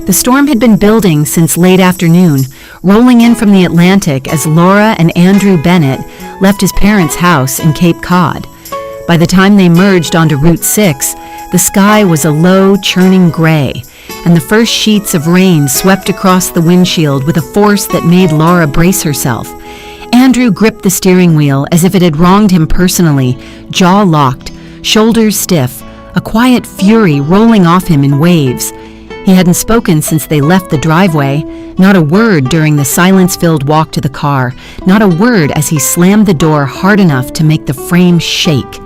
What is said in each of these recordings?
The storm had been building since late afternoon, rolling in from the Atlantic as Laura and Andrew Bennett left his parents' house in Cape Cod. By the time they merged onto Route 6, the sky was a low, churning gray, and the first sheets of rain swept across the windshield with a force that made Laura brace herself. Andrew gripped the steering wheel as if it had wronged him personally, jaw locked, shoulders stiff, a quiet fury rolling off him in waves. He hadn't spoken since they left the driveway, not a word during the silence-filled walk to the car, not a word as he slammed the door hard enough to make the frame shake.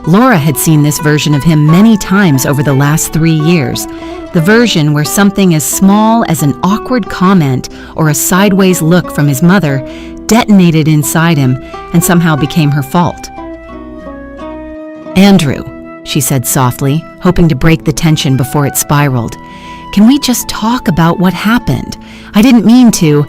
Laura had seen this version of him many times over the last 3 years, the version where something as small as an awkward comment or a sideways look from his mother detonated inside him and somehow became her fault. "Andrew," she said softly, hoping to break the tension before it spiraled. "Can we just talk about what happened? I didn't mean to."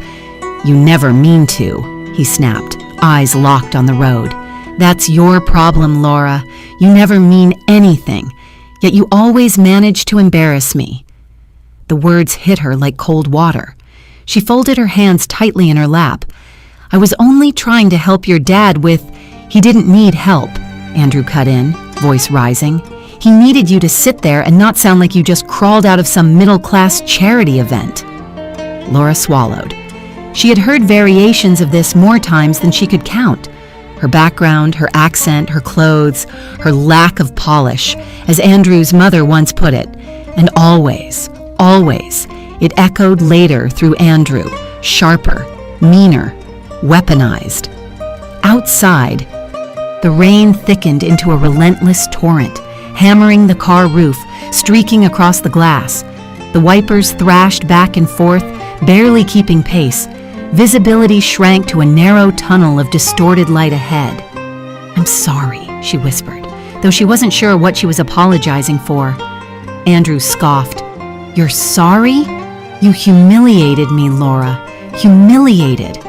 "You never mean to," he snapped, eyes locked on the road. "That's your problem, Laura. You never mean anything, yet you always manage to embarrass me." The words hit her like cold water. She folded her hands tightly in her lap. "I was only trying to help your dad with—" "He didn't need help," Andrew cut in, voice rising. "He needed you to sit there and not sound like you just crawled out of some middle-class charity event." Laura swallowed. She had heard variations of this more times than she could count. Her background, her accent, her clothes, her lack of polish, as Andrew's mother once put it. And always, it echoed later through Andrew, sharper, meaner, weaponized. Outside, the rain thickened into a relentless torrent, hammering the car roof, streaking across the glass. The wipers thrashed back and forth, barely keeping pace. Visibility shrank to a narrow tunnel of distorted light ahead. "I'm sorry," she whispered, though she wasn't sure what she was apologizing for. Andrew scoffed. "You're sorry? You humiliated me, Laura. Humiliated.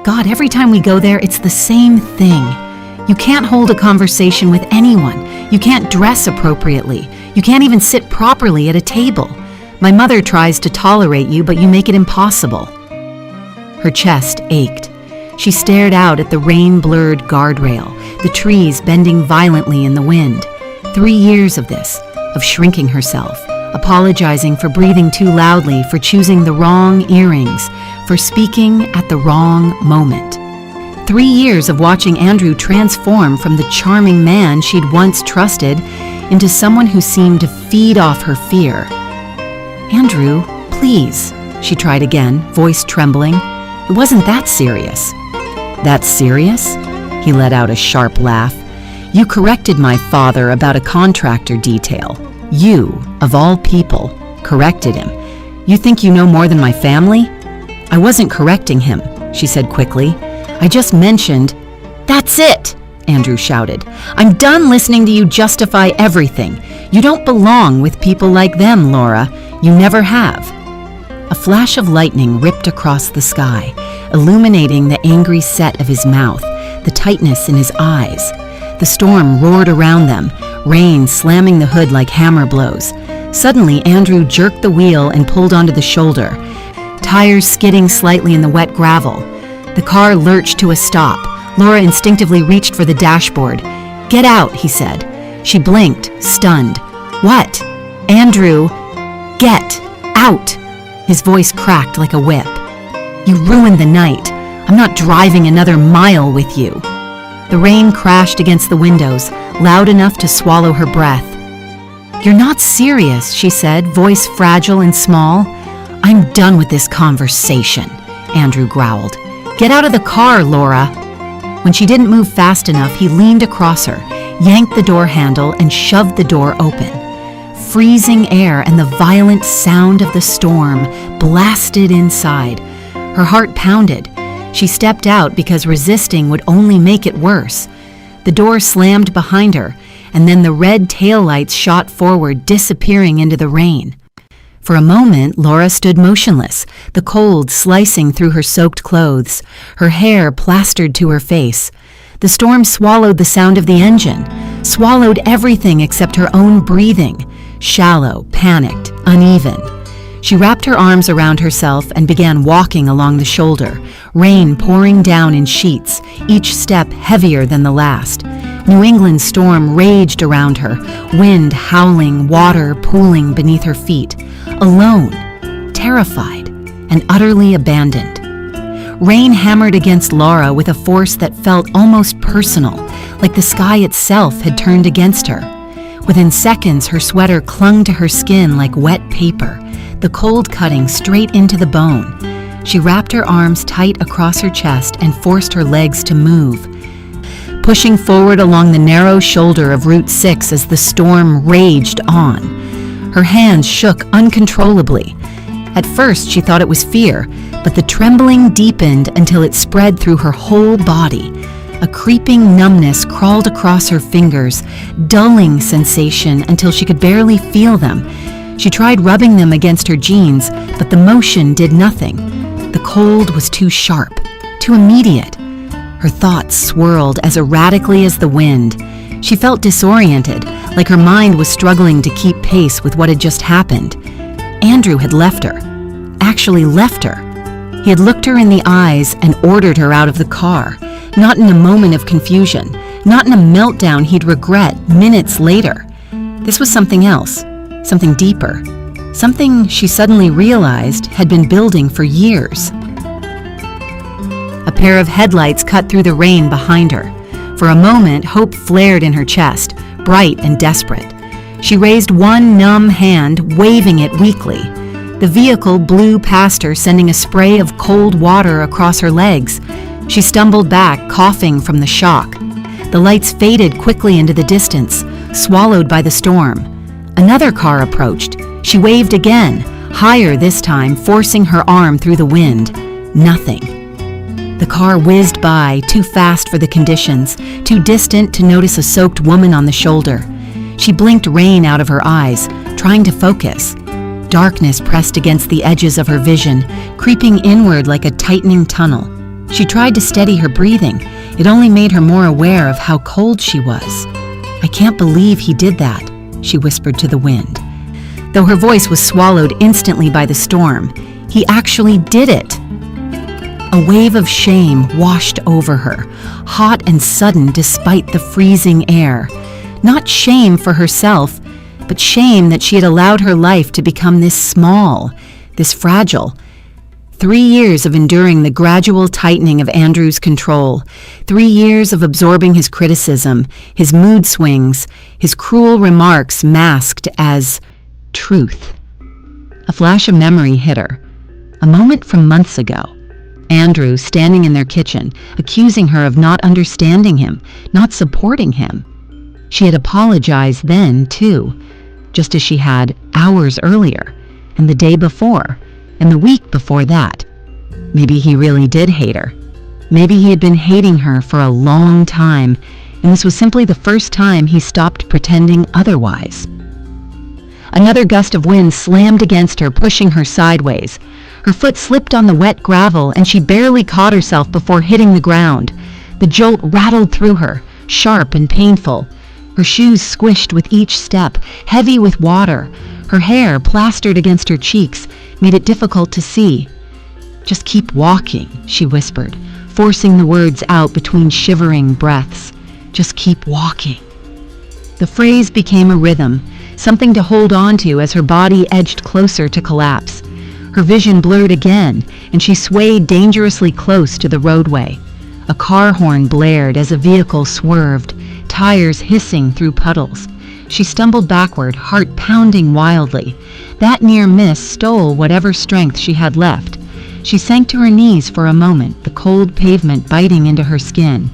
God, every time we go there, it's the same thing. You can't hold a conversation with anyone. You can't dress appropriately. You can't even sit properly at a table. My mother tries to tolerate you, but you make it impossible." Her chest ached. She stared out at the rain-blurred guardrail, the trees bending violently in the wind. 3 years of this, of shrinking herself, apologizing for breathing too loudly, for choosing the wrong earrings, for speaking at the wrong moment. 3 years of watching Andrew transform from the charming man she'd once trusted into someone who seemed to feed off her fear. "Andrew, please," she tried again, voice trembling. "It wasn't that serious." "That's serious?" He let out a sharp laugh. "You corrected my father about a contractor detail. You, of all people, corrected him. You think you know more than my family?" "I wasn't correcting him," she said quickly. "I just mentioned—" "That's it!" Andrew shouted. "I'm done listening to you justify everything. You don't belong with people like them, Laura. You never have." A flash of lightning ripped across the sky, illuminating the angry set of his mouth, the tightness in his eyes. The storm roared around them, rain slamming the hood like hammer blows. Suddenly, Andrew jerked the wheel and pulled onto the shoulder, tires skidding slightly in the wet gravel. The car lurched to a stop. Laura instinctively reached for the dashboard. "Get out," he said. She blinked, stunned. "What?" "Andrew, get out." His voice cracked like a whip. "You ruined the night. I'm not driving another mile with you." The rain crashed against the windows, loud enough to swallow her breath. "You're not serious," she said, voice fragile and small. "I'm done with this conversation," Andrew growled. "Get out of the car, Laura." When she didn't move fast enough, he leaned across her, yanked the door handle, and shoved the door open. Freezing air and the violent sound of the storm blasted inside. Her heart pounded. She stepped out because resisting would only make it worse. The door slammed behind her, and then the red taillights shot forward, disappearing into the rain. For a moment, Laura stood motionless, the cold slicing through her soaked clothes, her hair plastered to her face. The storm swallowed the sound of the engine, swallowed everything except her own breathing, shallow, panicked, uneven. She wrapped her arms around herself and began walking along the shoulder, rain pouring down in sheets, each step heavier than the last. New England's storm raged around her, wind howling, water pooling beneath her feet. Alone, terrified, and utterly abandoned. Rain hammered against Laura with a force that felt almost personal, like the sky itself had turned against her. Within seconds, her sweater clung to her skin like wet paper, the cold cutting straight into the bone. She wrapped her arms tight across her chest and forced her legs to move, pushing forward along the narrow shoulder of Route 6 as the storm raged on. Her hands shook uncontrollably. At first, she thought it was fear, but the trembling deepened until it spread through her whole body. A creeping numbness crawled across her fingers, dulling sensation until she could barely feel them. She tried rubbing them against her jeans, but the motion did nothing. The cold was too sharp, too immediate. Her thoughts swirled as erratically as the wind. She felt disoriented, like her mind was struggling to keep pace with what had just happened. Andrew had left her. Actually left her. He had looked her in the eyes and ordered her out of the car, not in a moment of confusion, not in a meltdown he'd regret minutes later. This was something else, something deeper, something she suddenly realized had been building for years. A pair of headlights cut through the rain behind her. For a moment, hope flared in her chest, bright and desperate. She raised one numb hand, waving it weakly. The vehicle blew past her, sending a spray of cold water across her legs. She stumbled back, coughing from the shock. The lights faded quickly into the distance, swallowed by the storm. Another car approached. She waved again, higher this time, forcing her arm through the wind. Nothing. The car whizzed by, too fast for the conditions, too distant to notice a soaked woman on the shoulder. She blinked rain out of her eyes, trying to focus. Darkness pressed against the edges of her vision, creeping inward like a tightening tunnel. She tried to steady her breathing. It only made her more aware of how cold she was. "I can't believe he did that," she whispered to the wind. Though her voice was swallowed instantly by the storm, he actually did it. A wave of shame washed over her, hot and sudden despite the freezing air. Not shame for herself, but shame that she had allowed her life to become this small, this fragile. 3 years of enduring the gradual tightening of Andrew's control, 3 years of absorbing his criticism, his mood swings, his cruel remarks masked as truth. A flash of memory hit her. A moment from months ago. Andrew standing in their kitchen, accusing her of not understanding him, not supporting him. She had apologized then, too, just as she had hours earlier, and the day before, and the week before that. Maybe he really did hate her. Maybe he had been hating her for a long time, and this was simply the first time he stopped pretending otherwise. Another gust of wind slammed against her, pushing her sideways. Her foot slipped on the wet gravel, and she barely caught herself before hitting the ground. The jolt rattled through her, sharp and painful. Her shoes squished with each step, heavy with water. Her hair, plastered against her cheeks, made it difficult to see. "Just keep walking," she whispered, forcing the words out between shivering breaths. "Just keep walking." The phrase became a rhythm, something to hold on to as her body edged closer to collapse. Her vision blurred again, and she swayed dangerously close to the roadway. A car horn blared as a vehicle swerved, tires hissing through puddles. She stumbled backward, heart pounding wildly. That near miss stole whatever strength she had left. She sank to her knees for a moment, the cold pavement biting into her skin.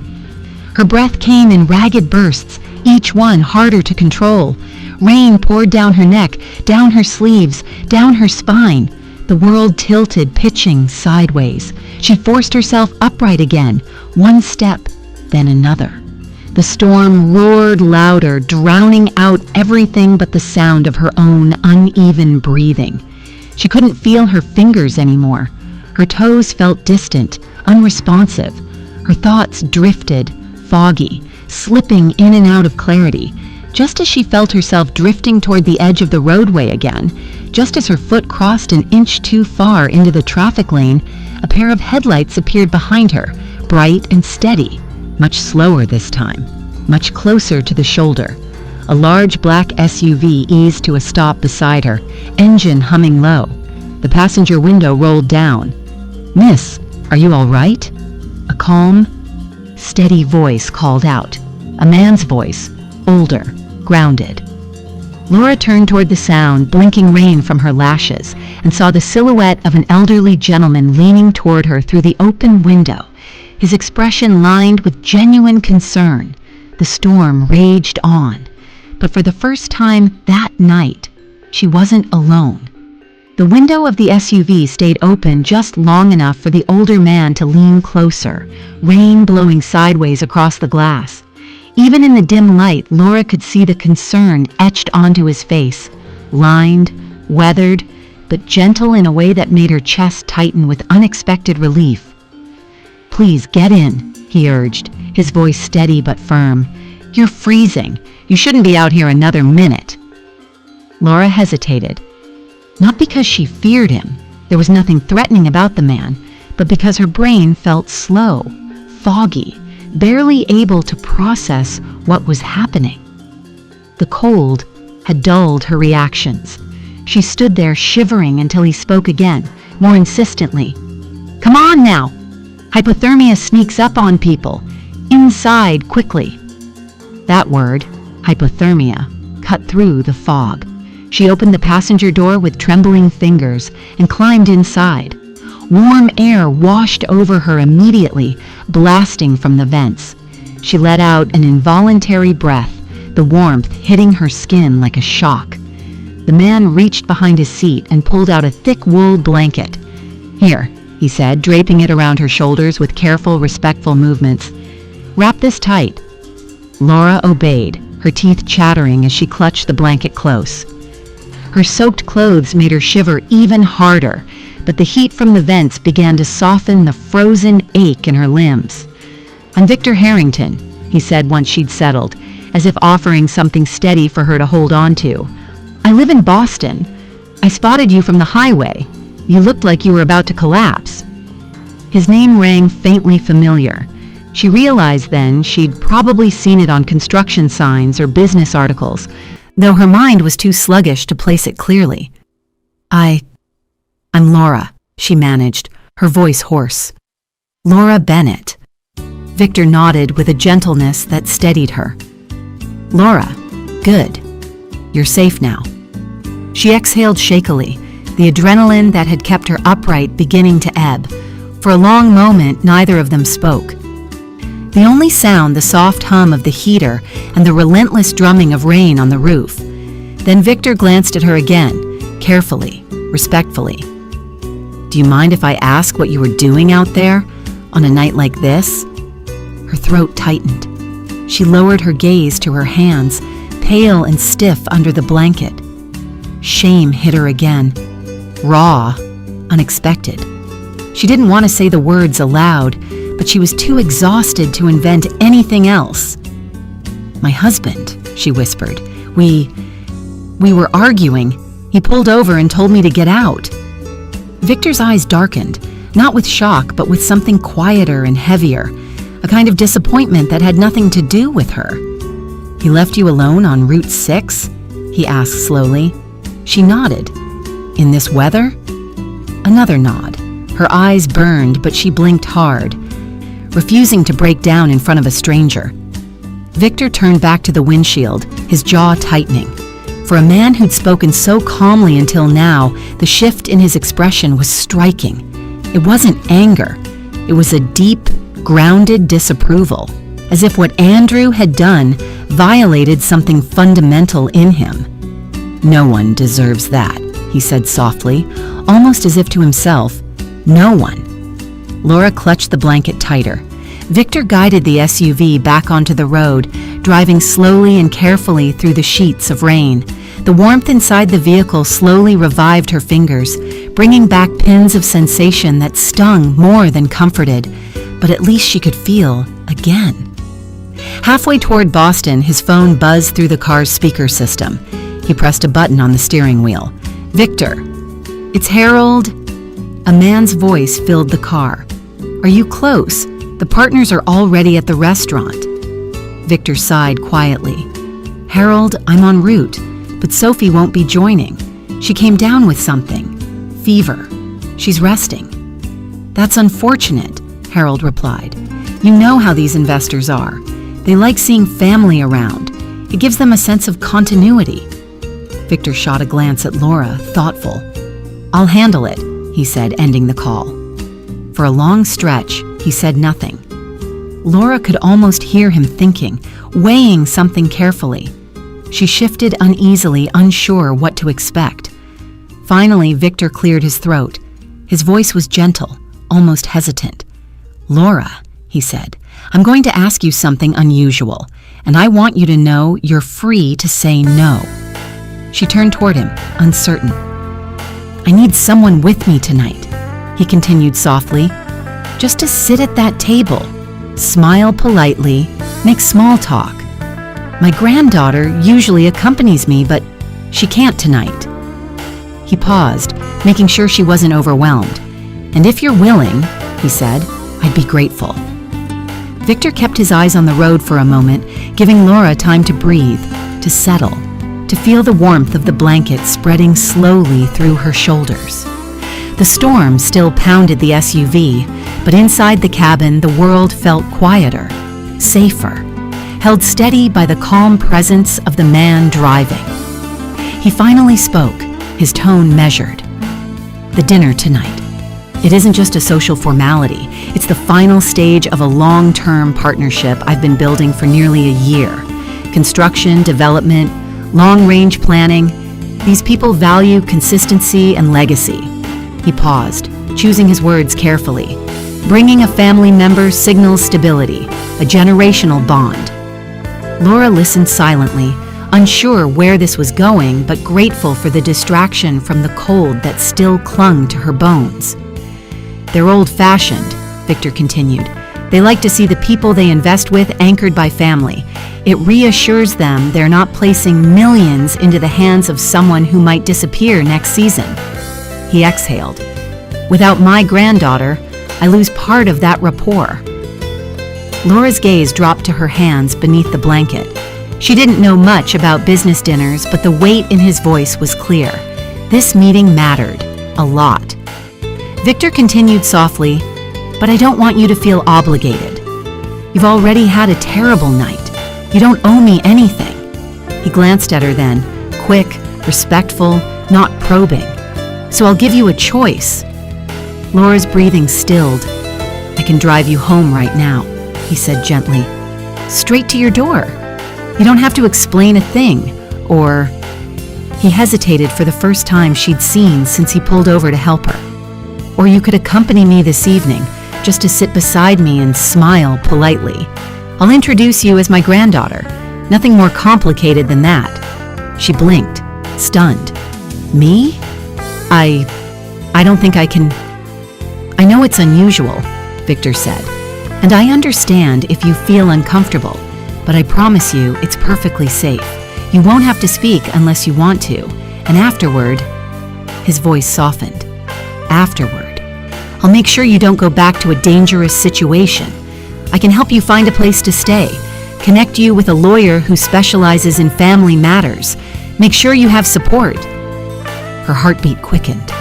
Her breath came in ragged bursts, each one harder to control. Rain poured down her neck, down her sleeves, down her spine. The world tilted, pitching sideways. She forced herself upright again, one step, then another. The storm roared louder, drowning out everything but the sound of her own uneven breathing. She couldn't feel her fingers anymore. Her toes felt distant, unresponsive. Her thoughts drifted, foggy, slipping in and out of clarity. Just as she felt herself drifting toward the edge of the roadway again, just as her foot crossed an inch too far into the traffic lane, a pair of headlights appeared behind her, bright and steady, much slower this time, much closer to the shoulder. A large black SUV eased to a stop beside her, engine humming low. The passenger window rolled down. "Miss, are you all right?" A calm, steady voice called out. A man's voice, older, grounded. Laura turned toward the sound, blinking rain from her lashes, and saw the silhouette of an elderly gentleman leaning toward her through the open window, his expression lined with genuine concern. The storm raged on, but for the first time that night, she wasn't alone. The window of the SUV stayed open just long enough for the older man to lean closer, rain blowing sideways across the glass. Even in the dim light, Laura could see the concern etched onto his face, lined, weathered, but gentle in a way that made her chest tighten with unexpected relief. "Please get in," he urged, his voice steady but firm. "You're freezing. You shouldn't be out here another minute." Laura hesitated. Not because she feared him, there was nothing threatening about the man, but because her brain felt slow, foggy, barely able to process what was happening. The cold had dulled her reactions. She stood there shivering until he spoke again, more insistently. "Come on now! Hypothermia sneaks up on people. Inside, quickly." That word, hypothermia, cut through the fog. She opened the passenger door with trembling fingers and climbed inside. Warm air washed over her immediately, blasting from the vents. She let out an involuntary breath, the warmth hitting her skin like a shock. The man reached behind his seat and pulled out a thick wool blanket. "Here," he said, draping it around her shoulders with careful, respectful movements. "Wrap this tight." Laura obeyed, her teeth chattering as she clutched the blanket close. Her soaked clothes made her shiver even harder, but the heat from the vents began to soften the frozen ache in her limbs. "I'm Victor Harrington," he said once she'd settled, as if offering something steady for her to hold on to. "I live in Boston. I spotted you from the highway. You looked like you were about to collapse." His name rang faintly familiar. She realized then she'd probably seen it on construction signs or business articles, though her mind was too sluggish to place it clearly. I'm Laura," she managed, her voice hoarse. "Laura Bennett." Victor nodded with a gentleness that steadied her. "Laura, good. You're safe now." She exhaled shakily, the adrenaline that had kept her upright beginning to ebb. For a long moment, neither of them spoke. The only sound, the soft hum of the heater and the relentless drumming of rain on the roof. Then Victor glanced at her again, carefully, respectfully. "Do you mind if I ask what you were doing out there on a night like this?" Her throat tightened. She lowered her gaze to her hands, pale and stiff under the blanket. Shame hit her again, raw, unexpected. She didn't want to say the words aloud, but she was too exhausted to invent anything else. "My husband," she whispered. We were arguing. He pulled over and told me to get out." Victor's eyes darkened, not with shock, but with something quieter and heavier, a kind of disappointment that had nothing to do with her. "He left you alone on Route 6? He asked slowly. She nodded. "In this weather?" Another nod. Her eyes burned, but she blinked hard, refusing to break down in front of a stranger. Victor turned back to the windshield, his jaw tightening. For a man who'd spoken so calmly until now, the shift in his expression was striking. It wasn't anger. It was a deep, grounded disapproval, as if what Andrew had done violated something fundamental in him. "No one deserves that," he said softly, almost as if to himself. "No one." Laura clutched the blanket tighter. Victor guided the SUV back onto the road, driving slowly and carefully through the sheets of rain. The warmth inside the vehicle slowly revived her fingers, bringing back pins of sensation that stung more than comforted, but at least she could feel again. Halfway toward Boston, his phone buzzed through the car's speaker system. He pressed a button on the steering wheel. "Victor." "It's Harold." A man's voice filled the car. "Are you close? The partners are already at the restaurant." Victor sighed quietly. "Harold, I'm en route, but Sophie won't be joining. She came down with something. Fever. She's resting." "That's unfortunate," Harold replied. "You know how these investors are. They like seeing family around. It gives them a sense of continuity." Victor shot a glance at Laura, thoughtful. "I'll handle it," he said, ending the call. For a long stretch, he said nothing. Laura could almost hear him thinking, weighing something carefully. She shifted uneasily, unsure what to expect. Finally, Victor cleared his throat. His voice was gentle, almost hesitant. "Laura," he said, "I'm going to ask you something unusual, and I want you to know you're free to say no." She turned toward him, uncertain. "I need someone with me tonight," he continued softly. "Just to sit at that table, smile politely, make small talk. My granddaughter usually accompanies me, but she can't tonight." He paused, making sure she wasn't overwhelmed. "And if you're willing," he said, "I'd be grateful." Victor kept his eyes on the road for a moment, giving Laura time to breathe, to settle, to feel the warmth of the blanket spreading slowly through her shoulders. The storm still pounded the SUV, but inside the cabin the world felt quieter, safer, held steady by the calm presence of the man driving. He finally spoke, his tone measured. "The dinner tonight. It isn't just a social formality. It's the final stage of a long-term partnership I've been building for nearly a year. Construction, development, long-range planning. These people value consistency and legacy." He paused, choosing his words carefully. "Bringing a family member signals stability, a generational bond." Laura listened silently, unsure where this was going, but grateful for the distraction from the cold that still clung to her bones. "They're old-fashioned," Victor continued. "They like to see the people they invest with anchored by family. It reassures them they're not placing millions into the hands of someone who might disappear next season." He exhaled. "Without my granddaughter, I lose part of that rapport." Laura's gaze dropped to her hands beneath the blanket. She didn't know much about business dinners, but the weight in his voice was clear. This meeting mattered, a lot. Victor continued softly, "But I don't want you to feel obligated. You've already had a terrible night. You don't owe me anything." He glanced at her then, quick, respectful, not probing. "So I'll give you a choice." Laura's breathing stilled. "I can drive you home right now," he said gently. "Straight to your door. You don't have to explain a thing, or..." He hesitated for the first time she'd seen since he pulled over to help her. "Or you could accompany me this evening, just to sit beside me and smile politely. I'll introduce you as my granddaughter. Nothing more complicated than that." She blinked, stunned. "Me? I don't think I can..." "I know it's unusual," Victor said, "and I understand if you feel uncomfortable, but I promise you it's perfectly safe. You won't have to speak unless you want to, and afterward..." His voice softened. "Afterward, I'll make sure you don't go back to a dangerous situation. I can help you find a place to stay, connect you with a lawyer who specializes in family matters, make sure you have support." Her heartbeat quickened,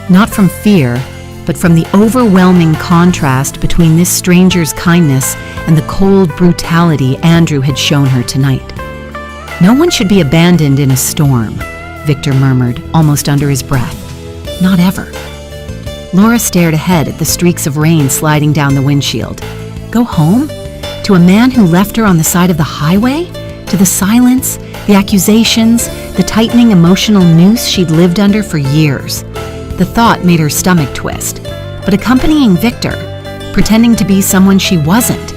not from fear, but from the overwhelming contrast between this stranger's kindness and the cold brutality Andrew had shown her tonight. "No one should be abandoned in a storm," Victor murmured, almost under his breath. "Not ever." Laura stared ahead at the streaks of rain sliding down the windshield. Go home? To a man who left her on the side of the highway? To the silence, the accusations, the tightening emotional noose she'd lived under for years? The thought made her stomach twist. But accompanying Victor, pretending to be someone she wasn't.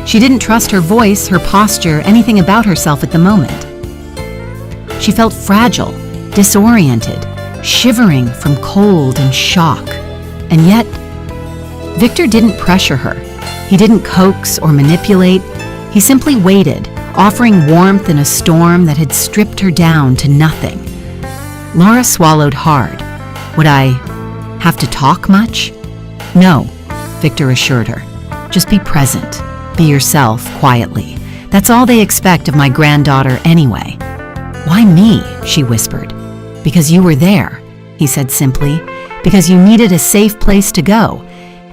She didn't trust her voice, her posture, anything about herself at the moment. She felt fragile, disoriented, shivering from cold and shock. And yet, Victor didn't pressure her. He didn't coax or manipulate. He simply waited, offering warmth in a storm that had stripped her down to nothing. Laura swallowed hard. Would I have to talk much? No, Victor assured her. Just be present. Be yourself quietly. That's all they expect of my granddaughter anyway. Why me? She whispered. Because you were there, he said simply. Because you needed a safe place to go.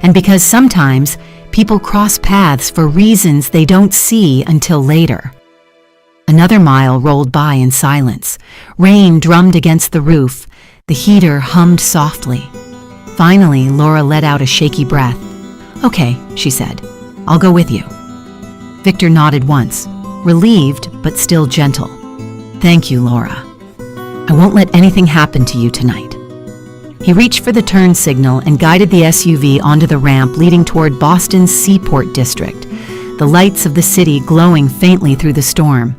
And because sometimes people cross paths for reasons they don't see until later. Another mile rolled by in silence. Rain drummed against the roof. The heater hummed softly. Finally, Laura let out a shaky breath. Okay, she said. I'll go with you. Victor nodded once, relieved but still gentle. Thank you, Laura. I won't let anything happen to you tonight. He reached for the turn signal and guided the SUV onto the ramp leading toward Boston's Seaport District, the lights of the city glowing faintly through the storm.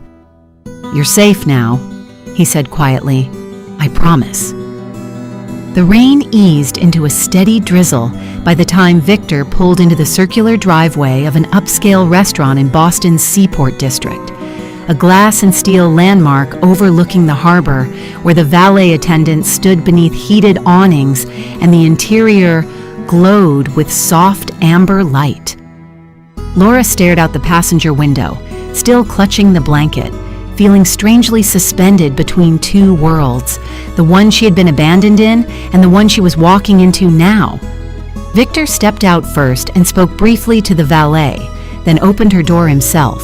You're safe now, he said quietly. I promise. The rain eased into a steady drizzle by the time Victor pulled into the circular driveway of an upscale restaurant in Boston's Seaport District, a glass and steel landmark overlooking the harbor where the valet attendants stood beneath heated awnings and the interior glowed with soft amber light. Laura stared out the passenger window, still clutching the blanket, feeling strangely suspended between two worlds, the one she had been abandoned in and the one she was walking into now. Victor stepped out first and spoke briefly to the valet, then opened her door himself.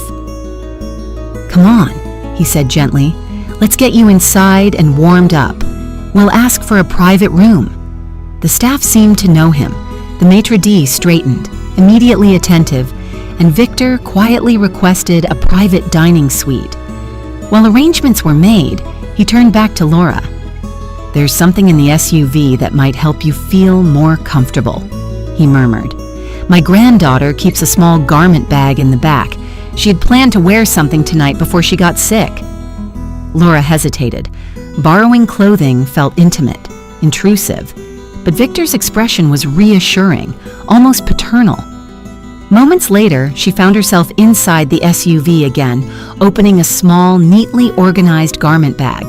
Come on, he said gently. Let's get you inside and warmed up. We'll ask for a private room. The staff seemed to know him. The maitre d' straightened, immediately attentive, and Victor quietly requested a private dining suite. While arrangements were made, he turned back to Laura. There's something in the SUV that might help you feel more comfortable, he murmured. My granddaughter keeps a small garment bag in the back. She had planned to wear something tonight before she got sick. Laura hesitated. Borrowing clothing felt intimate, intrusive, but Victor's expression was reassuring, almost paternal. Moments later, she found herself inside the SUV again, opening a small, neatly organized garment bag.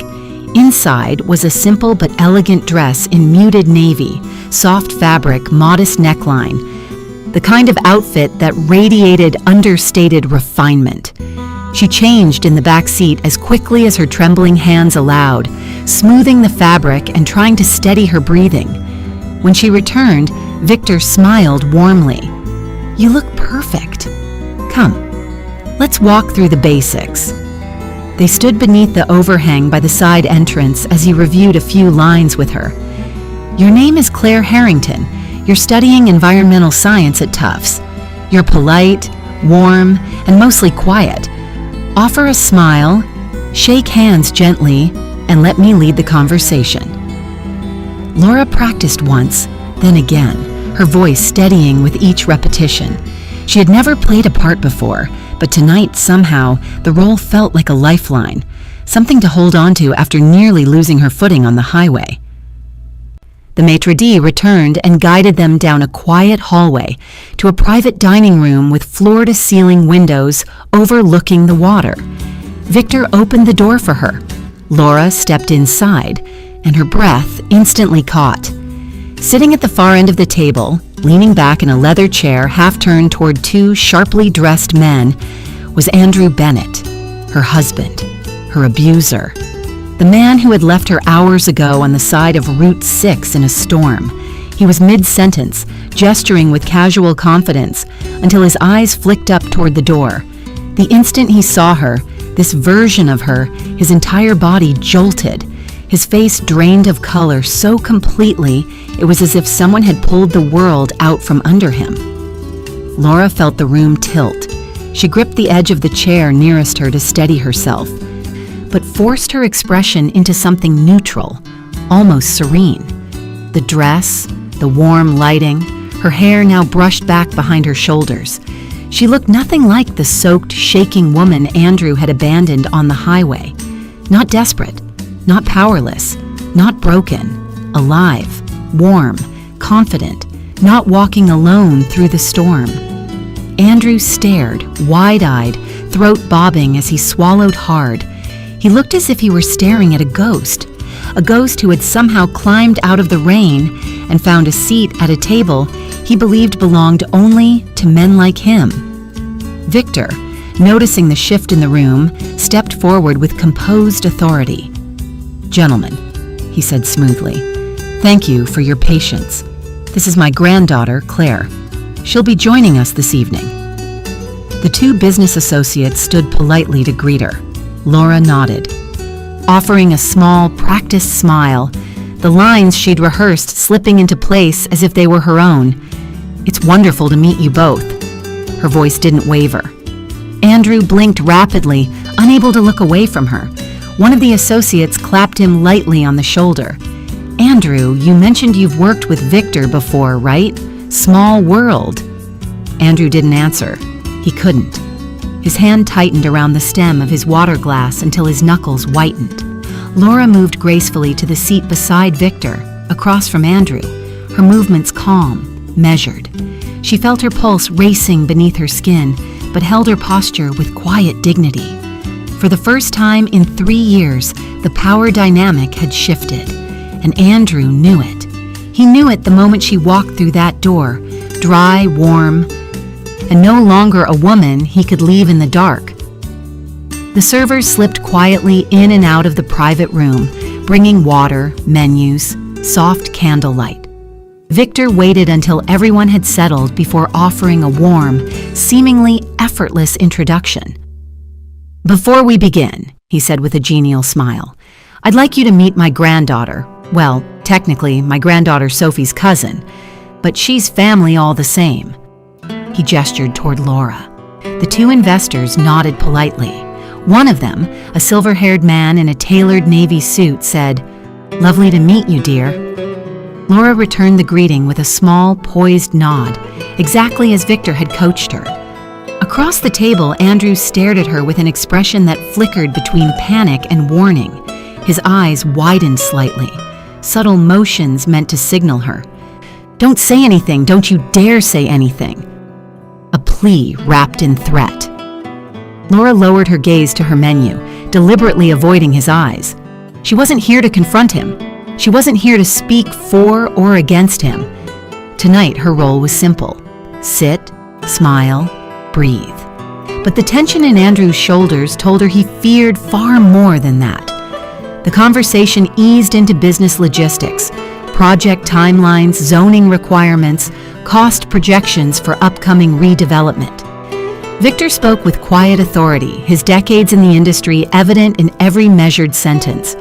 Inside was a simple but elegant dress in muted navy, soft fabric, modest neckline, the kind of outfit that radiated understated refinement. She changed in the back seat as quickly as her trembling hands allowed, smoothing the fabric and trying to steady her breathing. When she returned, Victor smiled warmly. You look perfect. Come, let's walk through the basics. They stood beneath the overhang by the side entrance as he reviewed a few lines with her. Your name is Claire Harrington. You're studying environmental science at Tufts. You're polite, warm, and mostly quiet. Offer a smile, shake hands gently, and let me lead the conversation. Laura practiced once, then again, her voice steadying with each repetition. She had never played a part before, but tonight somehow the role felt like a lifeline, something to hold on to after nearly losing her footing on the highway. The maitre d' returned and guided them down a quiet hallway to a private dining room with floor-to-ceiling windows overlooking the water. Victor opened the door for her. Laura stepped inside, and her breath instantly caught. Sitting at the far end of the table, leaning back in a leather chair half-turned toward two sharply dressed men, was Andrew Bennett, her husband, her abuser. The man who had left her hours ago on the side of Route 6 in a storm. He was mid-sentence, gesturing with casual confidence, until his eyes flicked up toward the door. The instant he saw her, this version of her, his entire body jolted. His face drained of color so completely, it was as if someone had pulled the world out from under him. Laura felt the room tilt. She gripped the edge of the chair nearest her to steady herself, but forced her expression into something neutral, almost serene. The dress, the warm lighting, her hair now brushed back behind her shoulders. She looked nothing like the soaked, shaking woman Andrew had abandoned on the highway. Not desperate, not powerless, not broken, alive, warm, confident, not walking alone through the storm. Andrew stared, wide-eyed, throat bobbing as he swallowed hard. He looked as if he were staring at a ghost who had somehow climbed out of the rain and found a seat at a table he believed belonged only to men like him. Victor, noticing the shift in the room, stepped forward with composed authority. "Gentlemen," he said smoothly, "thank you for your patience. This is my granddaughter, Claire. She'll be joining us this evening." The two business associates stood politely to greet her. Laura nodded, offering a small, practiced smile, the lines she'd rehearsed slipping into place as if they were her own. "It's wonderful to meet you both." Her voice didn't waver. Andrew blinked rapidly, unable to look away from her. One of the associates clapped him lightly on the shoulder. "Andrew, you mentioned you've worked with Victor before, right? Small world." Andrew didn't answer. He couldn't. His hand tightened around the stem of his water glass until his knuckles whitened. Laura moved gracefully to the seat beside Victor, across from Andrew, her movements calm, measured. She felt her pulse racing beneath her skin, but held her posture with quiet dignity. For the first time in 3 years, the power dynamic had shifted, and Andrew knew it. He knew it the moment she walked through that door, dry, warm, and no longer a woman he could leave in the dark. The servers slipped quietly in and out of the private room, bringing water, menus, soft candlelight. Victor waited until everyone had settled before offering a warm, seemingly effortless introduction. "Before we begin," he said with a genial smile, "I'd like you to meet my granddaughter. Well, technically, my granddaughter Sophie's cousin, but she's family all the same." He gestured toward Laura. The two investors nodded politely. One of them, a silver-haired man in a tailored navy suit, said, "Lovely to meet you, dear." Laura returned the greeting with a small, poised nod, exactly as Victor had coached her. Across the table, Andrew stared at her with an expression that flickered between panic and warning. His eyes widened slightly, subtle motions meant to signal her. "Don't say anything, don't you dare say anything." A plea wrapped in threat. Laura lowered her gaze to her menu, deliberately avoiding his eyes. She wasn't here to confront him. She wasn't here to speak for or against him. Tonight, her role was simple. Sit, smile, breathe. But the tension in Andrew's shoulders told her he feared far more than that. The conversation eased into business logistics, project timelines, zoning requirements, cost projections for upcoming redevelopment. Victor spoke with quiet authority, his decades in the industry evident in every measured sentence.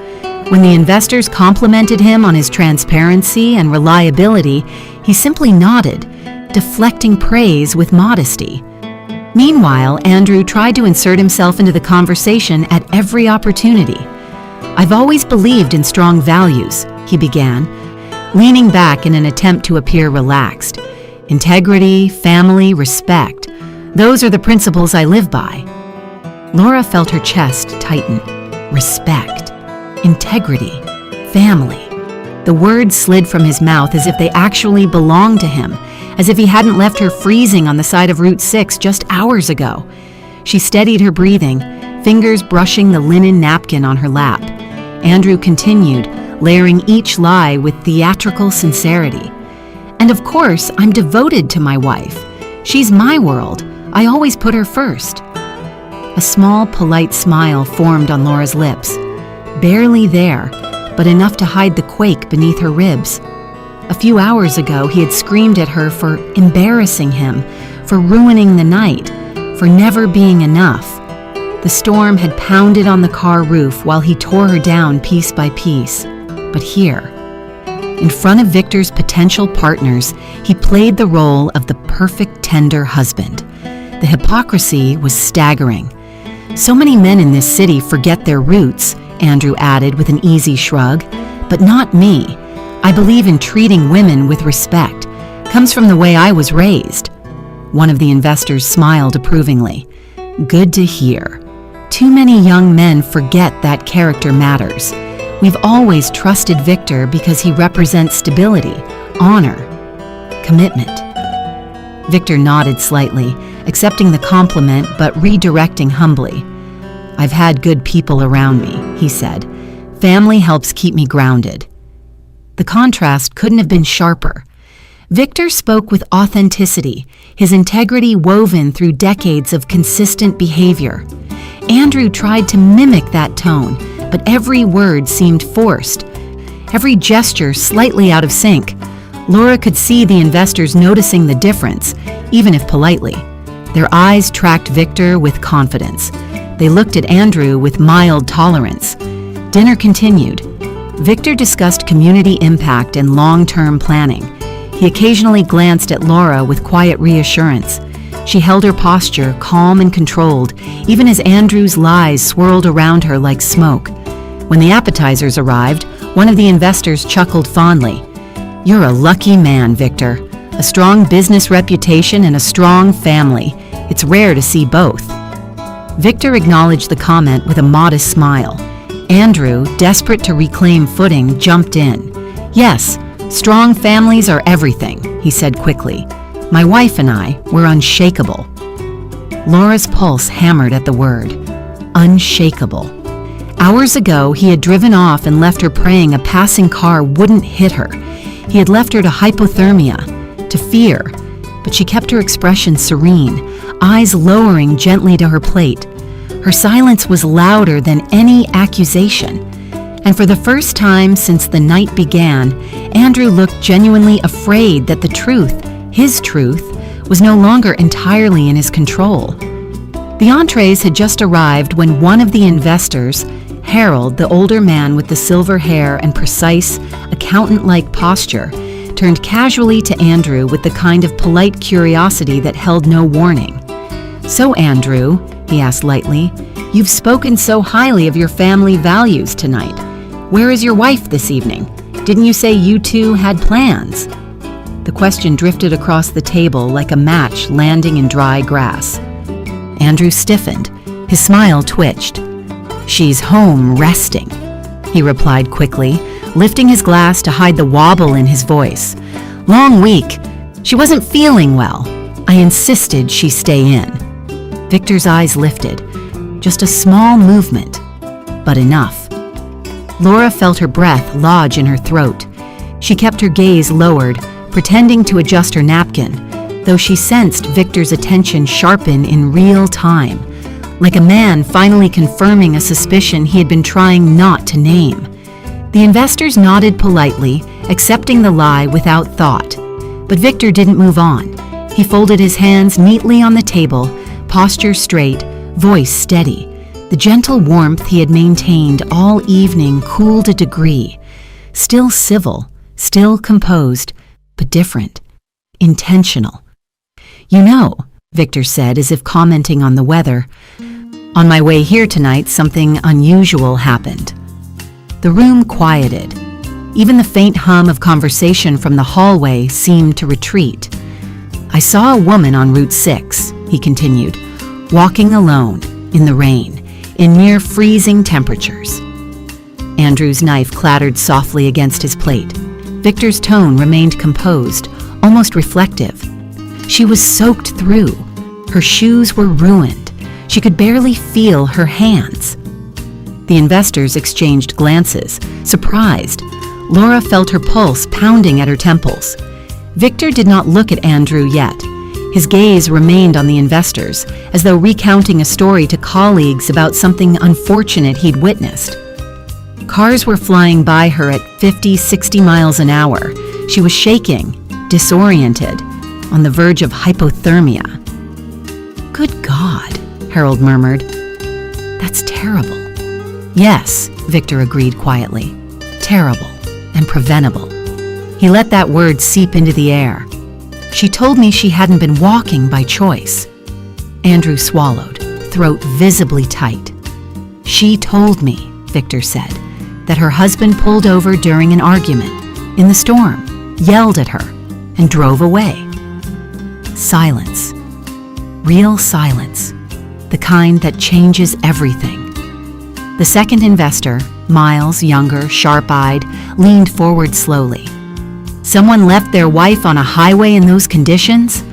When the investors complimented him on his transparency and reliability, he simply nodded, deflecting praise with modesty. Meanwhile, Andrew tried to insert himself into the conversation at every opportunity. "I've always believed in strong values," he began, leaning back in an attempt to appear relaxed. "Integrity, family, respect. Those are the principles I live by." Laura felt her chest tighten. Respect. Integrity. Family. The words slid from his mouth as if they actually belonged to him, as if he hadn't left her freezing on the side of Route 6 just hours ago. She steadied her breathing, fingers brushing the linen napkin on her lap. Andrew continued, layering each lie with theatrical sincerity. "And of course, I'm devoted to my wife. She's my world. I always put her first." A small, polite smile formed on Laura's lips. Barely there, but enough to hide the quake beneath her ribs. A few hours ago, he had screamed at her for embarrassing him, for ruining the night, for never being enough. The storm had pounded on the car roof while he tore her down piece by piece. But here, in front of Victor's potential partners, he played the role of the perfect tender husband. The hypocrisy was staggering. "So many men in this city forget their roots," Andrew added with an easy shrug. "But not me. I believe in treating women with respect. Comes from the way I was raised." One of the investors smiled approvingly. "Good to hear. Too many young men forget that character matters. We've always trusted Victor because he represents stability, honor, commitment." Victor nodded slightly, accepting the compliment but redirecting humbly. "I've had good people around me," he said. "Family helps keep me grounded." The contrast couldn't have been sharper. Victor spoke with authenticity, his integrity woven through decades of consistent behavior. Andrew tried to mimic that tone, but every word seemed forced, every gesture slightly out of sync. Laura could see the investors noticing the difference, even if politely. Their eyes tracked Victor with confidence. They looked at Andrew with mild tolerance. Dinner continued. Victor discussed community impact and long-term planning. He occasionally glanced at Laura with quiet reassurance. She held her posture, calm and controlled, even as Andrew's lies swirled around her like smoke. When the appetizers arrived, one of the investors chuckled fondly. "You're a lucky man, Victor. A strong business reputation and a strong family. It's rare to see both." Victor acknowledged the comment with a modest smile. Andrew, desperate to reclaim footing, jumped in. "Yes, strong families are everything," he said quickly. "My wife and I, we're unshakable." Laura's pulse hammered at the word. Unshakable. Hours ago, he had driven off and left her praying a passing car wouldn't hit her. He had left her to hypothermia, to fear, but she kept her expression serene, eyes lowering gently to her plate. Her silence was louder than any accusation. And for the first time since the night began, Andrew looked genuinely afraid that the truth, his truth, was no longer entirely in his control. The entrees had just arrived when one of the investors, Harold, the older man with the silver hair and precise, accountant-like posture, turned casually to Andrew with the kind of polite curiosity that held no warning. "So, Andrew," he asked lightly, "you've spoken so highly of your family values tonight. Where is your wife this evening? Didn't you say you two had plans?" The question drifted across the table like a match landing in dry grass. Andrew stiffened. His smile twitched. "She's home resting," he replied quickly, lifting his glass to hide the wobble in his voice. "Long week. She wasn't feeling well. I insisted she stay in." Victor's eyes lifted. Just a small movement, but enough. Laura felt her breath lodge in her throat. She kept her gaze lowered, pretending to adjust her napkin, though she sensed Victor's attention sharpen in real time, like a man finally confirming a suspicion he had been trying not to name. The investors nodded politely, accepting the lie without thought. But Victor didn't move on. He folded his hands neatly on the table, posture straight, voice steady. The gentle warmth he had maintained all evening cooled a degree. Still civil, still composed, but different. Intentional. "You know," Victor said as if commenting on the weather, "on my way here tonight, something unusual happened." The room quieted. Even the faint hum of conversation from the hallway seemed to retreat. "I saw a woman on Route 6, he continued, "walking alone, in the rain, in near freezing temperatures." Andrew's knife clattered softly against his plate. Victor's tone remained composed, almost reflective. She was soaked through. Her shoes were ruined. She could barely feel her hands. The investors exchanged glances, surprised. Laura felt her pulse pounding at her temples. Victor did not look at Andrew yet. His gaze remained on the investors, as though recounting a story to colleagues about something unfortunate he'd witnessed. Cars were flying by her at 50, 60 miles an hour. She was shaking, disoriented, on the verge of hypothermia. "Good God," Harold murmured. "That's terrible." "Yes," Victor agreed quietly. "Terrible and preventable." He let that word seep into the air. "She told me she hadn't been walking by choice." Andrew swallowed, throat visibly tight. "She told me," Victor said, "that her husband pulled over during an argument, in the storm, yelled at her, and drove away." Silence. Real silence. The kind that changes everything. The second investor, Miles, younger, sharp-eyed, leaned forward slowly. "Someone left their wife on a highway in those conditions?"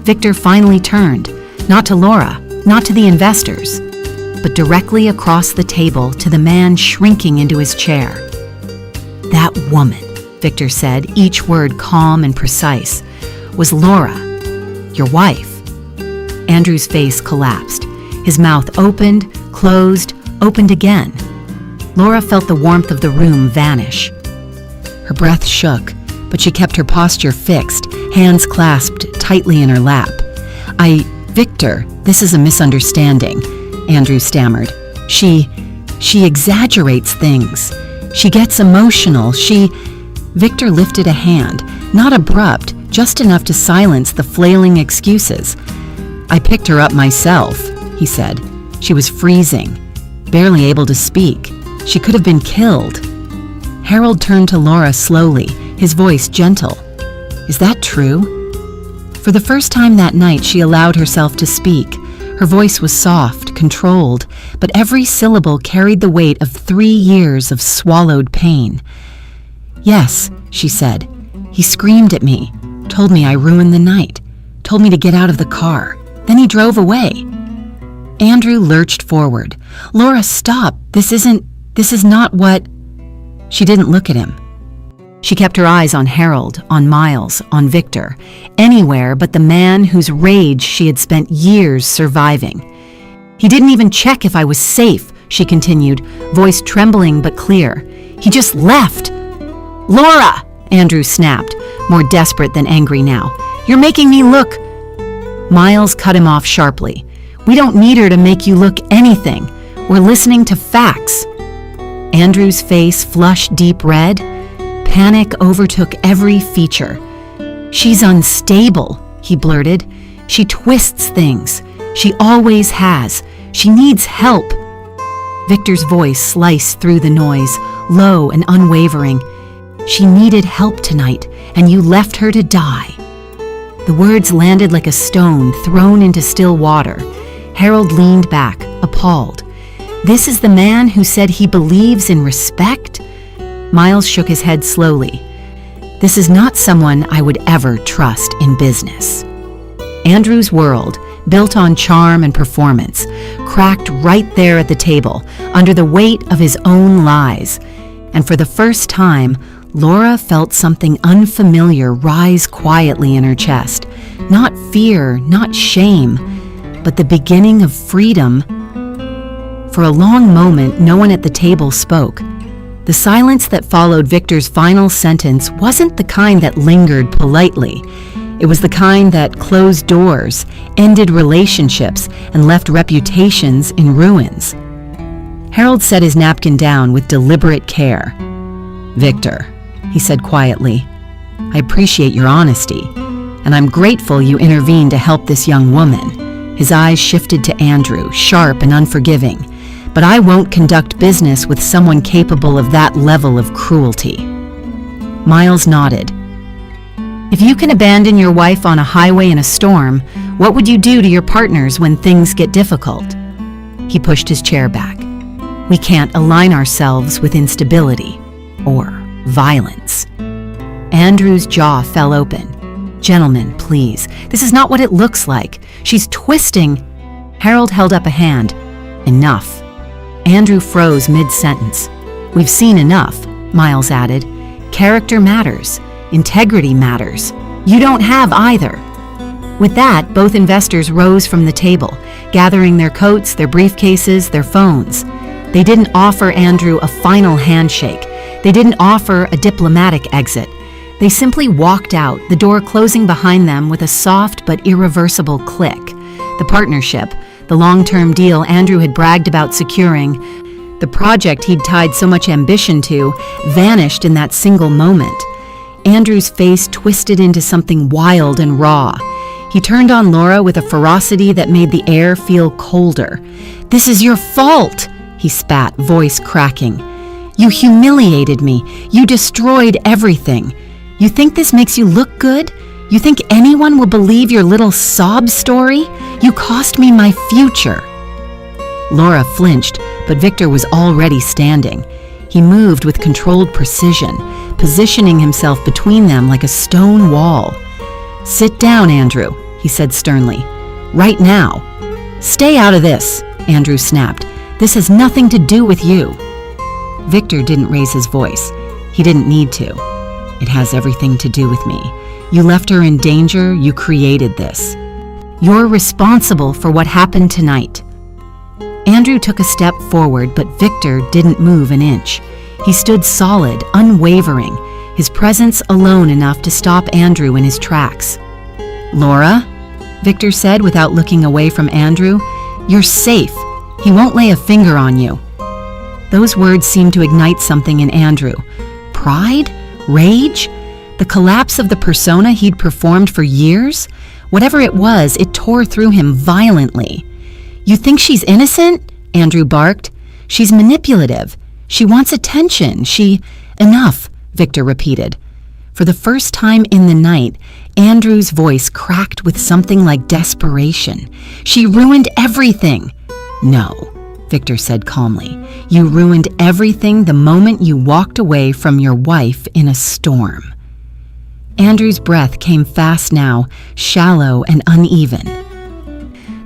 Victor finally turned, not to Laura, not to the investors, but directly across the table to the man shrinking into his chair. That woman, Victor said, each word calm and precise, was Laura, your wife. Andrew's face collapsed. His mouth opened, closed, opened again. Laura felt the warmth of the room vanish. Her breath shook, but she kept her posture fixed, hands clasped tightly in her lap. Victor, this is a misunderstanding, Andrew stammered. She exaggerates things. She gets emotional. Victor lifted a hand, not abrupt, just enough to silence the flailing excuses. I picked her up myself, he said. She was freezing, barely able to speak. She could have been killed. Harold turned to Laura slowly, his voice gentle. Is that true? For the first time that night, she allowed herself to speak. Her voice was soft, controlled, but every syllable carried the weight of 3 years of swallowed pain. Yes, she said. He screamed at me, told me I ruined the night, told me to get out of the car. Then he drove away. Andrew lurched forward. Laura, stop. This is not what... She didn't look at him. She kept her eyes on Harold, on Miles, on Victor, anywhere but the man whose rage she had spent years surviving. He didn't even check if I was safe, she continued, voice trembling but clear. He just left. Laura, Andrew snapped, more desperate than angry now. You're making me look... Miles cut him off sharply. We don't need her to make you look anything. We're listening to facts. Andrew's face flushed deep red. Panic overtook every feature. She's unstable, he blurted. She twists things. She always has. She needs help. Victor's voice sliced through the noise, low and unwavering. She needed help tonight, and you left her to die. The words landed like a stone thrown into still water. Harold leaned back, appalled. This is the man who said he believes in respect? Miles shook his head slowly. This is not someone I would ever trust in business. Andrew's world, built on charm and performance, cracked right there at the table, under the weight of his own lies. And for the first time, Laura felt something unfamiliar rise quietly in her chest. Not fear, not shame, but the beginning of freedom. For a long moment, no one at the table spoke. The silence that followed Victor's final sentence wasn't the kind that lingered politely. It was the kind that closed doors, ended relationships, and left reputations in ruins. Harold set his napkin down with deliberate care. Victor, he said quietly, I appreciate your honesty, and I'm grateful you intervened to help this young woman. His eyes shifted to Andrew, sharp and unforgiving. But I won't conduct business with someone capable of that level of cruelty. Miles nodded. If you can abandon your wife on a highway in a storm, what would you do to your partners when things get difficult? He pushed his chair back. We can't align ourselves with instability or violence. Andrew's jaw fell open. Gentlemen, please, this is not what it looks like. She's twisting. Harold held up a hand. Enough. Andrew froze mid-sentence. We've seen enough, Miles added. Character matters. Integrity matters. You don't have either. With that, both investors rose from the table, gathering their coats, their briefcases, their phones. They didn't offer Andrew a final handshake. They didn't offer a diplomatic exit. They simply walked out, the door closing behind them with a soft but irreversible click. The partnership, the long-term deal Andrew had bragged about securing, the project he'd tied so much ambition to, vanished in that single moment. Andrew's face twisted into something wild and raw. He turned on Laura with a ferocity that made the air feel colder. This is your fault, he spat, voice cracking. You humiliated me. You destroyed everything. You think this makes you look good? You think anyone will believe your little sob story? You cost me my future. Laura flinched, but Victor was already standing. He moved with controlled precision, positioning himself between them like a stone wall. Sit down, Andrew, he said sternly. "Right now." "Stay out of this," Andrew snapped. "This has nothing to do with you." Victor didn't raise his voice. He didn't need to. "It has everything to do with me. You left her in danger, you created this. You're responsible for what happened tonight." Andrew took a step forward, but Victor didn't move an inch. He stood solid, unwavering, his presence alone enough to stop Andrew in his tracks. "Laura," Victor said without looking away from Andrew, "you're safe. He won't lay a finger on you." Those words seemed to ignite something in Andrew. Pride? Rage? The collapse of the persona he'd performed for years? Whatever it was, it tore through him violently. "You think she's innocent?" Andrew barked. "She's manipulative. She wants attention. Enough," Victor repeated. For the first time in the night, Andrew's voice cracked with something like desperation. "She ruined everything." "No," Victor said calmly. "You ruined everything the moment you walked away from your wife in a storm." Andrew's breath came fast now, shallow and uneven.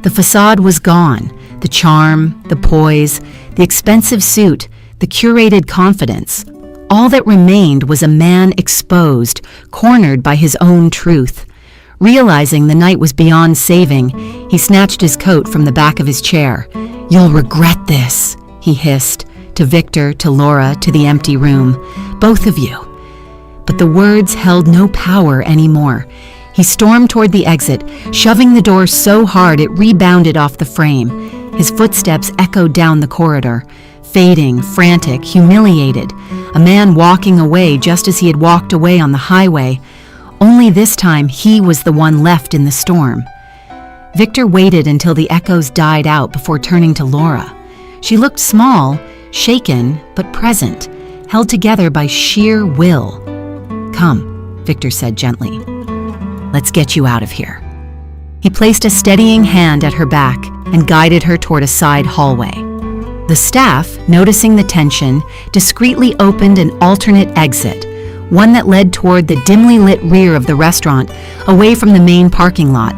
The facade was gone. The charm, the poise, the expensive suit, the curated confidence. All that remained was a man exposed, cornered by his own truth. Realizing the night was beyond saving, he snatched his coat from the back of his chair. "You'll regret this," he hissed, to Victor, to Laura, to the empty room. "Both of you." But the words held no power anymore. He stormed toward the exit, shoving the door so hard it rebounded off the frame. His footsteps echoed down the corridor, fading, frantic, humiliated. A man walking away just as he had walked away on the highway. Only this time he was the one left in the storm. Victor waited until the echoes died out before turning to Laura. She looked small, shaken, but present, held together by sheer will. "Come," Victor said gently. "Let's get you out of here." He placed a steadying hand at her back and guided her toward a side hallway. The staff, noticing the tension, discreetly opened an alternate exit, one that led toward the dimly lit rear of the restaurant, away from the main parking lot.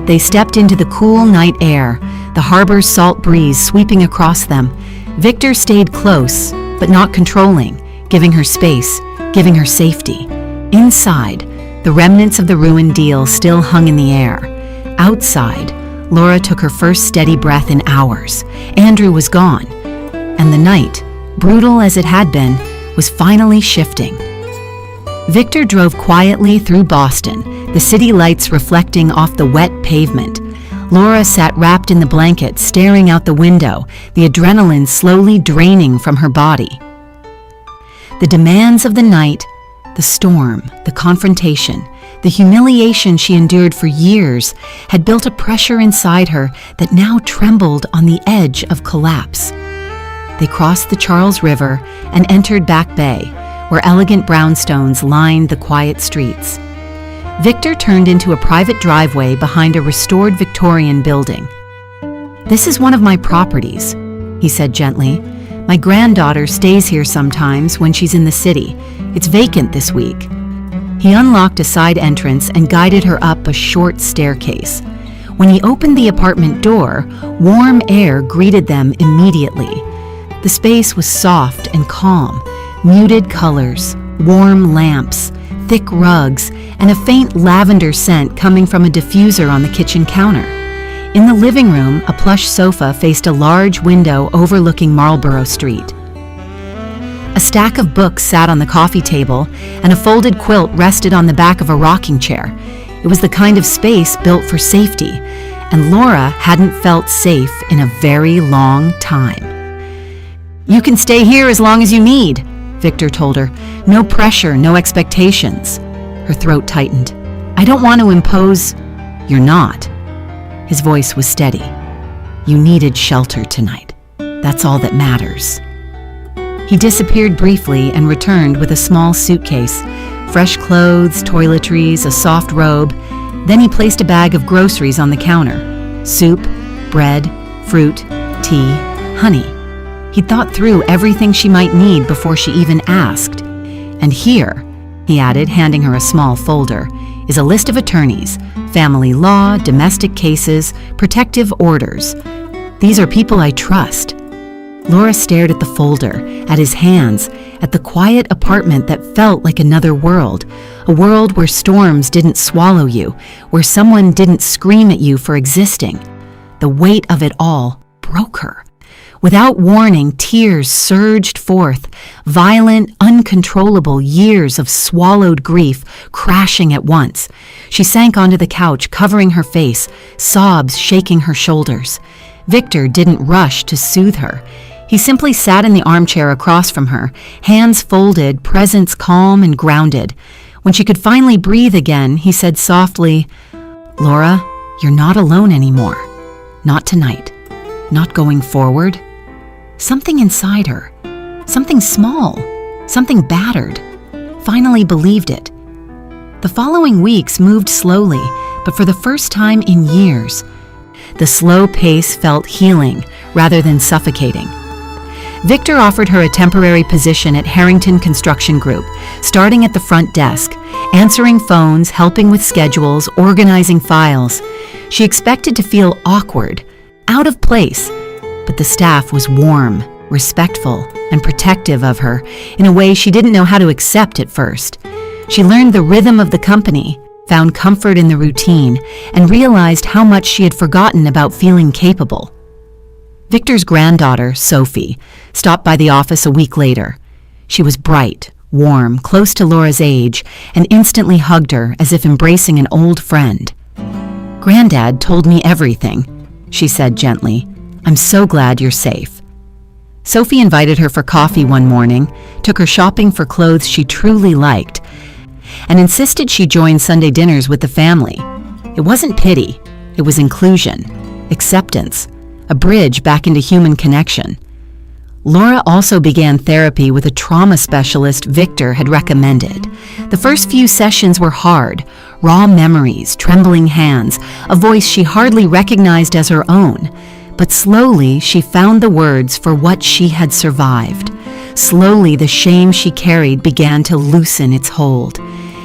They stepped into the cool night air, the harbor's salt breeze sweeping across them. Victor stayed close, but not controlling, giving her space, giving her safety. Inside, the remnants of the ruined deal still hung in the air. Outside, Laura took her first steady breath in hours. Andrew was gone, and the night, brutal as it had been, was finally shifting. Victor drove quietly through Boston, the city lights reflecting off the wet pavement. Laura sat wrapped in the blanket, staring out the window, the adrenaline slowly draining from her body. The demands of the night, the storm, the confrontation, the humiliation she endured for years had built a pressure inside her that now trembled on the edge of collapse. They crossed the Charles River and entered Back Bay, where elegant brownstones lined the quiet streets. Victor turned into a private driveway behind a restored Victorian building. "This is one of my properties," he said gently. "My granddaughter stays here sometimes when she's in the city. It's vacant this week." He unlocked a side entrance and guided her up a short staircase. When he opened the apartment door, warm air greeted them immediately. The space was soft and calm, muted colors, warm lamps, thick rugs, and a faint lavender scent coming from a diffuser on the kitchen counter. In the living room, a plush sofa faced a large window overlooking Marlborough Street. A stack of books sat on the coffee table, and a folded quilt rested on the back of a rocking chair. It was the kind of space built for safety, and Laura hadn't felt safe in a very long time. "You can stay here as long as you need," Victor told her. "No pressure, no expectations." Her throat tightened. "I don't want to impose—" "You're not." His voice was steady. "You needed shelter tonight. That's all that matters." He disappeared briefly and returned with a small suitcase, fresh clothes, toiletries, a soft robe. Then he placed a bag of groceries on the counter. Soup, bread, fruit, tea, honey. He thought through everything she might need before she even asked. "And here," he added, handing her a small folder, is a list of attorneys, family law, domestic cases, protective orders. These are people I trust. Laura stared at the folder, at his hands, at the quiet apartment that felt like another world, a world where storms didn't swallow you, where someone didn't scream at you for existing. The weight of it all broke her. Without warning, tears surged forth, violent, uncontrollable years of swallowed grief crashing at once. She sank onto the couch, covering her face, sobs shaking her shoulders. Victor didn't rush to soothe her. He simply sat in the armchair across from her, hands folded, presence calm and grounded. When she could finally breathe again, he said softly, "Laura, you're not alone anymore. Not tonight. Not going forward." Something inside her, something small, something battered, finally believed it. The following weeks moved slowly, but for the first time in years, the slow pace felt healing rather than suffocating. Victor offered her a temporary position at Harrington Construction Group, starting at the front desk, answering phones, helping with schedules, organizing files. She expected to feel awkward, out of place, but the staff was warm, respectful, and protective of her in a way she didn't know how to accept at first. She learned the rhythm of the company, found comfort in the routine, and realized how much she had forgotten about feeling capable. Victor's granddaughter, Sophie, stopped by the office a week later. She was bright, warm, close to Laura's age, and instantly hugged her as if embracing an old friend. "Granddad told me everything," she said gently. "I'm so glad you're safe." Sophie invited her for coffee one morning, took her shopping for clothes she truly liked, and insisted she join Sunday dinners with the family. It wasn't pity, it was inclusion, acceptance, a bridge back into human connection. Laura also began therapy with a trauma specialist Victor had recommended. The first few sessions were hard, raw memories, trembling hands, a voice she hardly recognized as her own. But slowly, she found the words for what she had survived. Slowly, the shame she carried began to loosen its hold.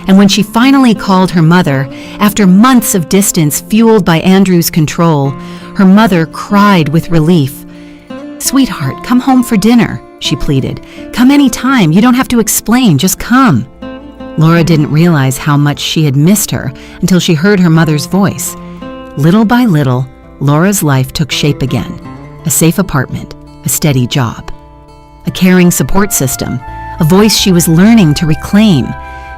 And when she finally called her mother, after months of distance fueled by Andrew's control, her mother cried with relief. "Sweetheart, come home for dinner," she pleaded. "Come anytime. You don't have to explain. Just come." Laura didn't realize how much she had missed her until she heard her mother's voice. Little by little, Laura's life took shape again. A safe apartment, a steady job, a caring support system, a voice she was learning to reclaim.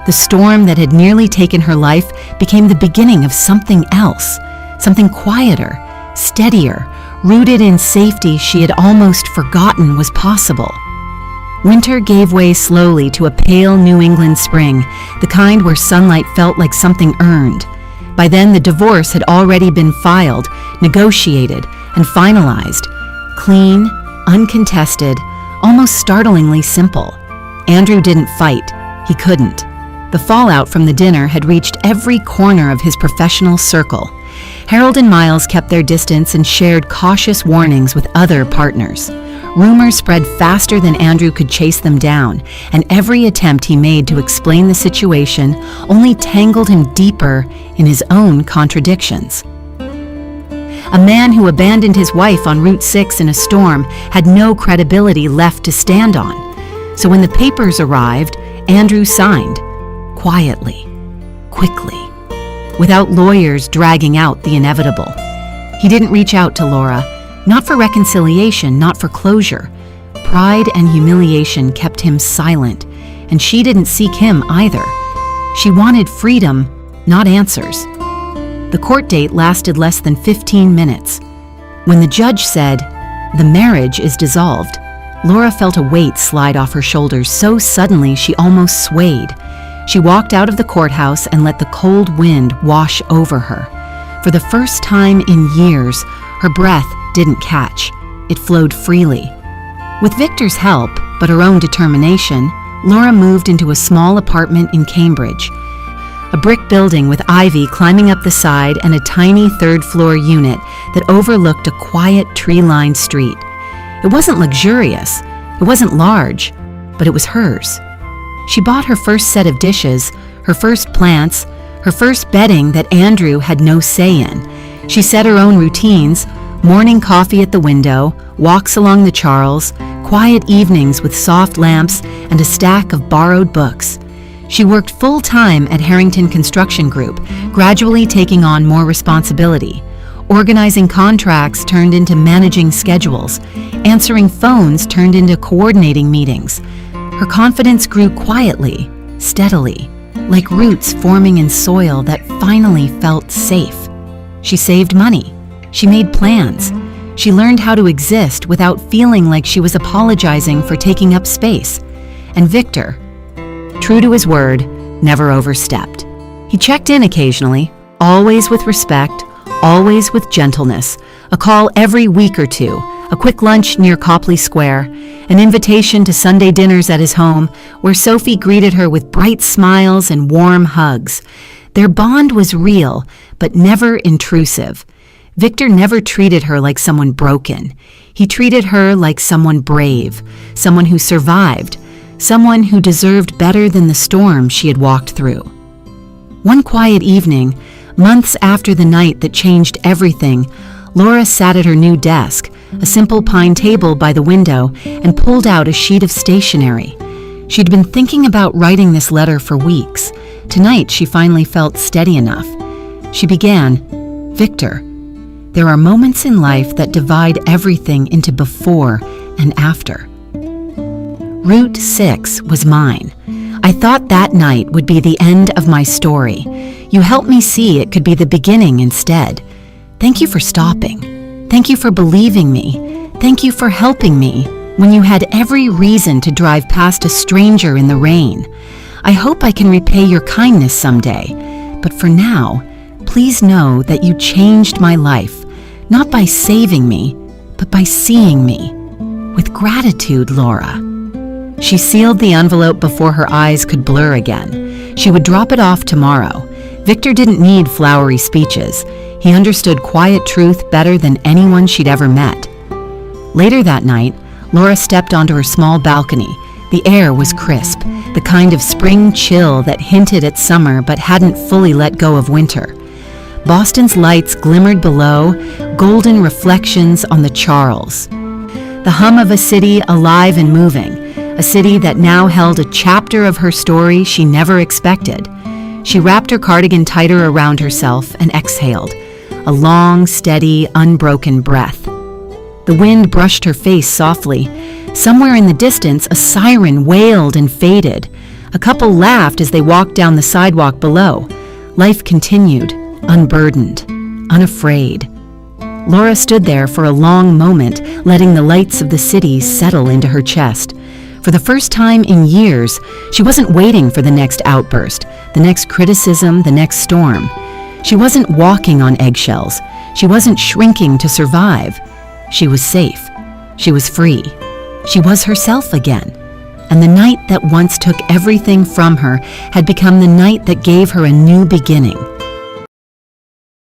The storm that had nearly taken her life became the beginning of something else, something quieter, steadier, rooted in safety she had almost forgotten was possible. Winter gave way slowly to a pale New England spring, the kind where sunlight felt like something earned. By then, the divorce had already been filed, negotiated, and finalized. Clean, uncontested, almost startlingly simple. Andrew didn't fight. He couldn't. The fallout from the dinner had reached every corner of his professional circle. Harold and Miles kept their distance and shared cautious warnings with other partners. Rumors spread faster than Andrew could chase them down, and every attempt he made to explain the situation only tangled him deeper in his own contradictions. A man who abandoned his wife on Route 6 in a storm had no credibility left to stand on. So when the papers arrived, Andrew signed, quietly, quickly, without lawyers dragging out the inevitable. He didn't reach out to Laura, not for reconciliation, not for closure. Pride and humiliation kept him silent, and she didn't seek him either. She wanted freedom, not answers. The court date lasted less than 15 minutes. When the judge said, "The marriage is dissolved," Laura felt a weight slide off her shoulders so suddenly she almost swayed. She walked out of the courthouse and let the cold wind wash over her. For the first time in years, her breath didn't catch. It flowed freely. With Victor's help, but her own determination, Laura moved into a small apartment in Cambridge. A brick building with ivy climbing up the side and a tiny third-floor unit that overlooked a quiet tree-lined street. It wasn't luxurious, it wasn't large, but it was hers. She bought her first set of dishes, her first plants, Her first betting that Andrew had no say in. She set her own routines: morning coffee at the window, walks along the Charles, quiet evenings with soft lamps and a stack of borrowed books. She worked full-time at Harrington Construction Group, gradually taking on more responsibility. Organizing contracts turned into managing schedules. Answering phones turned into coordinating meetings. Her confidence grew quietly, steadily, like roots forming in soil that finally felt safe. She saved money. She made plans. She learned how to exist without feeling like she was apologizing for taking up space. And Victor, true to his word, never overstepped. He checked in occasionally, always with respect, always with gentleness, a call every week or two, a quick lunch near Copley Square, an invitation to Sunday dinners at his home, where Sophie greeted her with bright smiles and warm hugs. Their bond was real, but never intrusive. Victor never treated her like someone broken. He treated her like someone brave, someone who survived, someone who deserved better than the storm she had walked through. One quiet evening, months after the night that changed everything, Laura sat at her new desk, a simple pine table by the window, and pulled out a sheet of stationery. She'd been thinking about writing this letter for weeks. Tonight, she finally felt steady enough. She began, "Victor, there are moments in life that divide everything into before and after. Route 6 was mine. I thought that night would be the end of my story. You helped me see it could be the beginning instead. Thank you for stopping. Thank you for believing me. Thank you for helping me when you had every reason to drive past a stranger in the rain. I hope I can repay your kindness someday. But for now, please know that you changed my life, not by saving me, but by seeing me. With gratitude, Laura." She sealed the envelope before her eyes could blur again. She would drop it off tomorrow. Victor didn't need flowery speeches. He understood quiet truth better than anyone she'd ever met. Later that night, Laura stepped onto her small balcony. The air was crisp, the kind of spring chill that hinted at summer but hadn't fully let go of winter. Boston's lights glimmered below, golden reflections on the Charles. The hum of a city alive and moving, a city that now held a chapter of her story she never expected. She wrapped her cardigan tighter around herself and exhaled, a long, steady, unbroken breath. The wind brushed her face softly. Somewhere in the distance, a siren wailed and faded. A couple laughed as they walked down the sidewalk below. Life continued, unburdened, unafraid. Laura stood there for a long moment, letting the lights of the city settle into her chest. For the first time in years, she wasn't waiting for the next outburst, the next criticism, the next storm. She wasn't walking on eggshells. She wasn't shrinking to survive. She was safe. She was free. She was herself again. And the night that once took everything from her had become the night that gave her a new beginning.